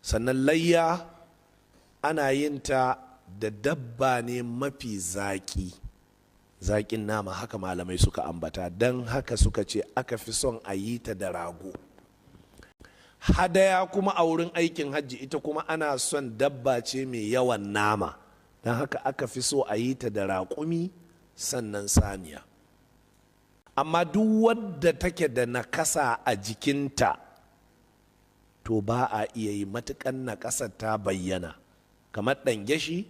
sannan layya ana yin ta da dabba ne mafi zaƙi, zaƙin nama, haka malamai suka ambata, don haka suka ce aka fi son a yi ta da rago. Hadaya kuma a wurin aikin hajji ita kuma ana son dabba ce mai yawan nama, don haka aka fi so a yi ta da raƙumi sannan saniya. Amma duk wadda take da nakasa a jikinta to ba a iya yi matukan nakasar ta bayyana, kamar ɗangeshi,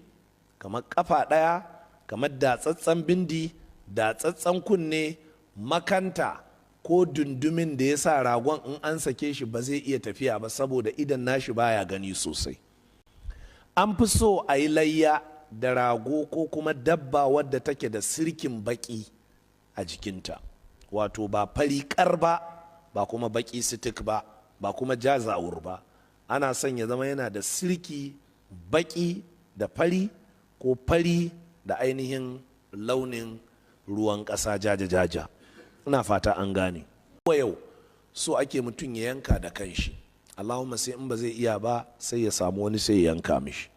kamar ƙafa ɗaya, kamar datsatsen bindi, datsatsen kunne, makanta ko dundumin da ya sa ragon in an sake shi ba zai iya tafiya ba saboda idan nashi baya gani sosai. An fi so a yi layya da rago ko kuma dabba wadda take da sirkin baki a jikinta, wato ba fari kar ba, ba kuma baki sitik ba, ba kuma jazawur ba. Ana son ya zama yana da sirki baki da fari ko fari da ainihin launin ruwan ƙasa jaja-jaja. Ina fata an gane. Yau so ake mutum ya yanka da kanshi, Allahumma sai in ba zai iya ba sai ya samu wani sai ya yanka mishi.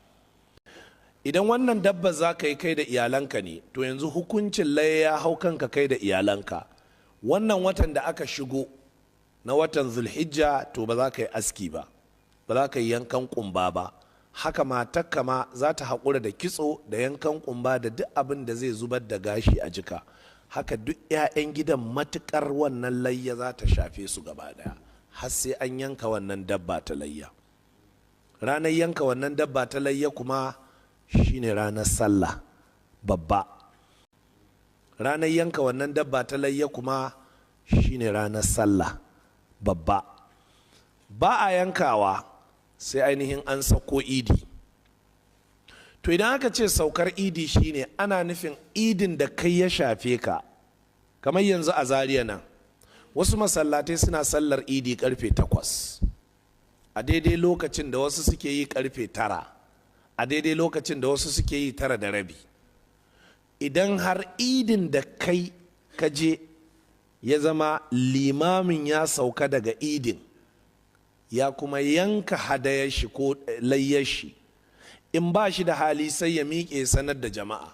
Idan wannan dabba za ka yi kai da iyalanka ne, to yanzu hukuncin layya ya hau kanka kai da iyalanka. Wannan watan da aka shigo na watan Zulhijja, to ba za ka yi aski ba, ba za ka yi yankan kumba ba. Haka matakka ma za ta haƙura da kitso da yankan kumba da duk abin da zai zubar da gashi a jika. Haka duk 'ya'yan gidan matuƙar wannan layya za ta shafe su gaba ɗaya, har sai an yanka wannan dabba ta layya. Ranar yanka wannan dabba ta layya kuma shine ranar sallah babba. Ranar yanka wannan dabba ta layya kuma shine ranar sallah babba. Ba a yankawa sai ainihin an sauko idi. To idan aka ce saukar idi shine ana nufin idin da kai ya shafe ka. Kamar yanzu a Zariya nan wasu masallatai suna sallar idi karfe 8, a daidai lokacin da wasu suke yi karfe 9, a daidai lokacin da wasu suke yi 9:30. Idan har idin da kai kaje ya zama limamin ya sauka daga idin ya kuma yanka hadayar shi ko layyar shi, in ba shi da hali sai ya miƙe sanar da jama'a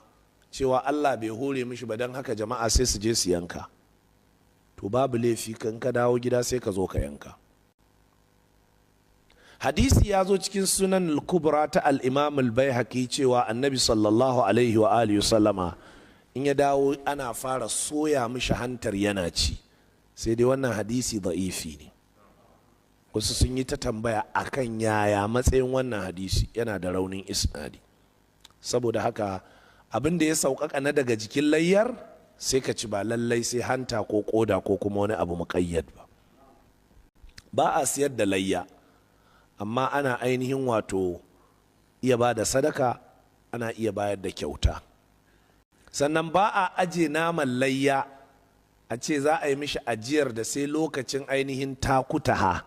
cewa Allah bai hore mishi ba, don haka jama'a sai su je su yanka. To babu laifi, kan ka dawo gida sai ka zo ka yanka. Hadisi ya zo cikin sunan al-kubra ta al-imam al-baihaqi cewa annabi sallallahu alaihi wa alihi sallama in ya dawo ana fara soya mishi hantar yana ci, sai dai wannan hadisi da'ifi ne. Wasu sun yi ta tambaya akan yaya matsayin wannan hadisi, yana da raunin isnadi. Saboda haka abin da ya sauƙaƙa na daga jikin layyar sai ka ci, ba lallai sai hanta ko ƙoda ko kuma wani abu muƙayyad ba. Ba a siyar da layya, amma ana ainihin wato iya ba da sadaka, ana iya bayar da kyauta. Sannan ba a aje naman layya a ce za a yi mishi ajiyar da sai lokacin ainihin takutaha,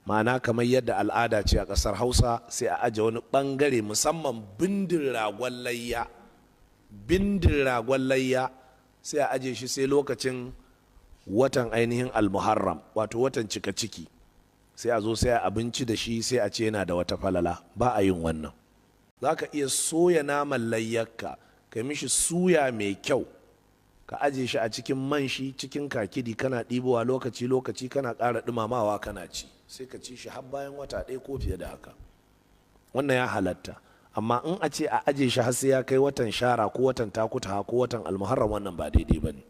ma'ana kamar yadda al'ada ce a ƙasar Hausa, sai a aje wani ɓangare musamman bindin ragon layya, bindin ragon layya sai a aje shi sai lokacin watan ainihin al-muharram, wato watan cika ciki, sai a zo sai a abinci da shi, sai a ce yana da wata falala. Ba a yin wannan. Za ka iya soya naman layyarka, ka mishi suya mai kyau, ka aje shi a cikin man shi, cikin kakidi, kana ɗibowa lokaci-lokaci, kana ƙara ɗumamawa kana ci, sai ka ci shi har bayan wata 1 ko fiye da haka. Wannan ya halatta. Amma in a ce a aje shi har sai ya kai watan shara ko watan takuta ko watan almuharram, wannan ba daidai ba ne.